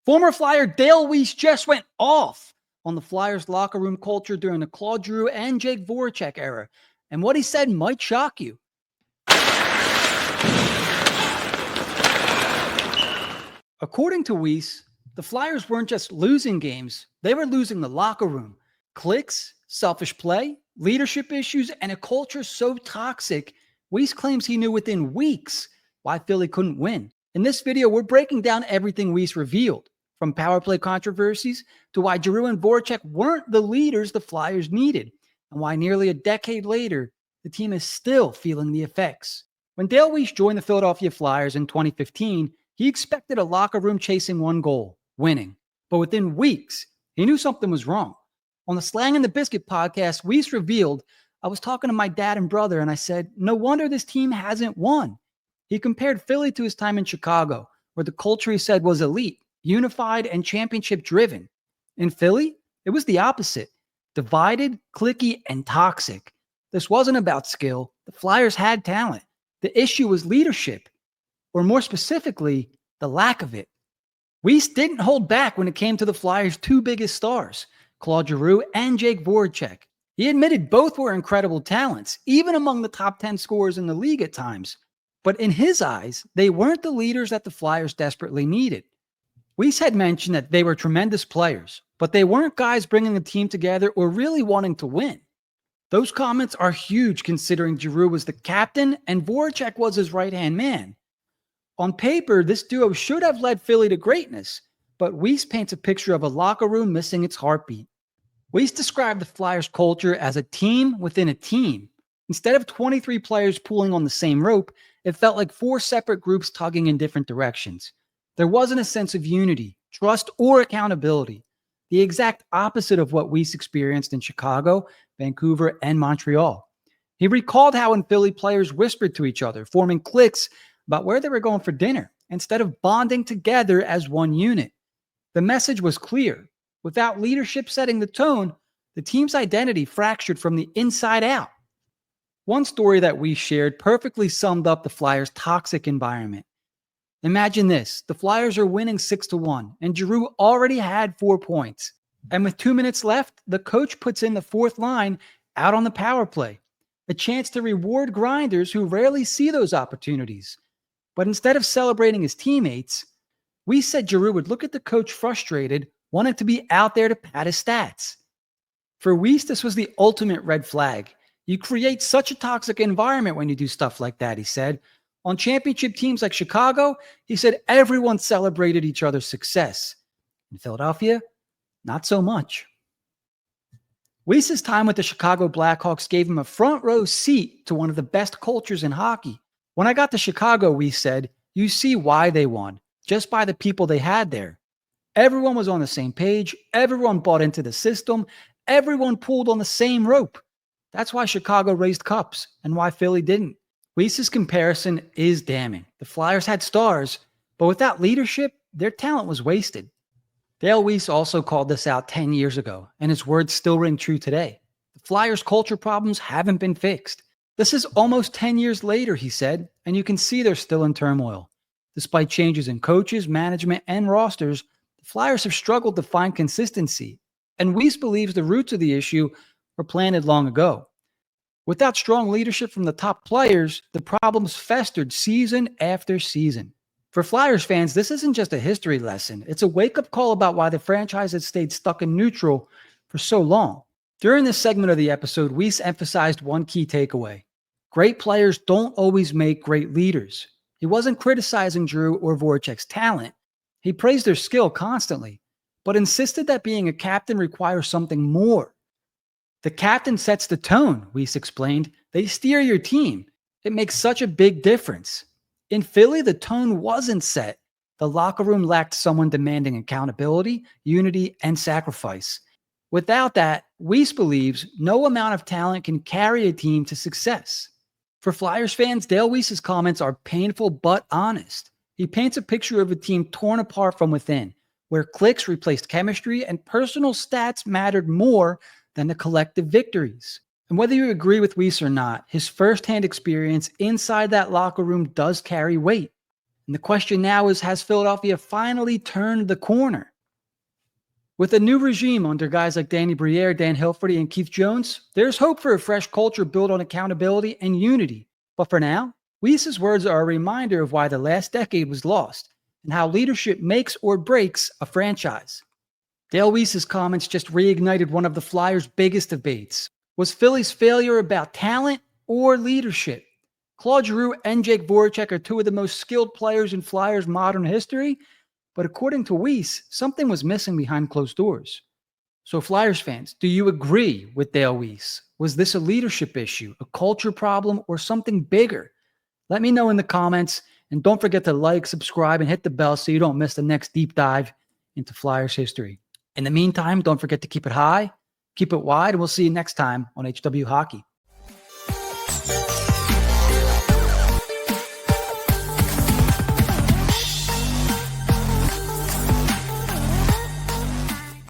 Former Flyer Dale Weise just went off on the Flyers locker room culture during the Claude Giroux and Jake Voracek era, and what he said might shock you. According to Weise, the Flyers weren't just losing games, they were losing the locker room. Cliques, selfish play, leadership issues, and a culture so toxic, Weise claims he knew within weeks why Philly couldn't win. In this video, we're breaking down everything Weise revealed, from power play controversies to why Giroux and Voracek weren't the leaders the Flyers needed, and why nearly a decade later, the team is still feeling the effects. When Dale Weise joined the Philadelphia Flyers in 2015, he expected a locker room chasing one goal, winning. But within weeks, he knew something was wrong. On the Slangin the Bizkit podcast, Weise revealed, I was talking to my dad and brother, and I said, no wonder this team hasn't won. He compared Philly to his time in Chicago, where the culture he said was elite, unified, and championship-driven. In Philly, it was the opposite, divided, cliquey, and toxic. This wasn't about skill. The Flyers had talent. The issue was leadership, or more specifically, the lack of it. Weise didn't hold back when it came to the Flyers' two biggest stars, Claude Giroux and Jake Voracek. He admitted both were incredible talents, even among the top 10 scorers in the league at times. But in his eyes, they weren't the leaders that the Flyers desperately needed. Weise had mentioned that they were tremendous players, but they weren't guys bringing the team together or really wanting to win. Those comments are huge considering Giroux was the captain and Voracek was his right-hand man. On paper, this duo should have led Philly to greatness, but Weise paints a picture of a locker room missing its heartbeat. Weise described the Flyers' culture as a team within a team. Instead of 23 players pulling on the same rope, it felt like 4 separate groups tugging in different directions. There wasn't a sense of unity, trust, or accountability. The exact opposite of what Weise experienced in Chicago, Vancouver, and Montreal. He recalled how in Philly players whispered to each other, forming cliques about where they were going for dinner, instead of bonding together as one unit. The message was clear. Without leadership setting the tone, the team's identity fractured from the inside out. One story that we shared perfectly summed up the Flyers' toxic environment. Imagine this. The Flyers are winning 6-1, and Giroux already had 4 points. And with 2 minutes left, the coach puts in the fourth line out on the power play, a chance to reward grinders who rarely see those opportunities. But instead of celebrating his teammates, Weise said Giroux would look at the coach frustrated, wanting to be out there to pad his stats. For Weise, this was the ultimate red flag. You create such a toxic environment when you do stuff like that, he said. On championship teams like Chicago, he said everyone celebrated each other's success. In Philadelphia, not so much. Weise's time with the Chicago Blackhawks gave him a front row seat to one of the best cultures in hockey. When I got to Chicago, Weise said, you see why they won, just by the people they had there. Everyone was on the same page. Everyone bought into the system. Everyone pulled on the same rope. That's why Chicago raised cups and why Philly didn't. Weise's comparison is damning. The Flyers had stars, but without leadership, their talent was wasted. Dale Weise also called this out 10 years ago, and his words still ring true today. The Flyers' culture problems haven't been fixed. This is almost 10 years later, he said, and you can see they're still in turmoil. Despite changes in coaches, management, and rosters, the Flyers have struggled to find consistency, and Weise believes the roots of the issue were planted long ago. Without strong leadership from the top players, the problems festered season after season. For Flyers fans, this isn't just a history lesson. It's a wake-up call about why the franchise has stayed stuck in neutral for so long. During this segment of the episode, Weise emphasized one key takeaway. Great players don't always make great leaders. He wasn't criticizing Giroux or Voracek's talent. He praised their skill constantly, but insisted that being a captain requires something more. The captain sets the tone, Weise explained. They steer your team. It makes such a big difference. In Philly, the tone wasn't set. The locker room lacked someone demanding accountability, unity, and sacrifice. Without that, Weise believes no amount of talent can carry a team to success. For Flyers fans, Dale Weise's comments are painful but honest. He paints a picture of a team torn apart from within, where cliques replaced chemistry and personal stats mattered more than the collective victories. And whether you agree with Weise or not, his firsthand experience inside that locker room does carry weight. And the question now is, has Philadelphia finally turned the corner? With a new regime under guys like Danny Briere, Dan Hilferty, and Keith Jones, there's hope for a fresh culture built on accountability and unity. But for now, Weise's words are a reminder of why the last decade was lost and how leadership makes or breaks a franchise. Dale Weise's comments just reignited one of the Flyers' biggest debates. Was Philly's failure about talent or leadership? Claude Giroux and Jake Voracek are two of the most skilled players in Flyers' modern history, but according to Weise, something was missing behind closed doors. So Flyers fans, do you agree with Dale Weise? Was this a leadership issue, a culture problem, or something bigger? Let me know in the comments, and don't forget to like, subscribe, and hit the bell so you don't miss the next deep dive into Flyers history. In the meantime, don't forget to keep it high, keep it wide, and we'll see you next time on HW Hockey.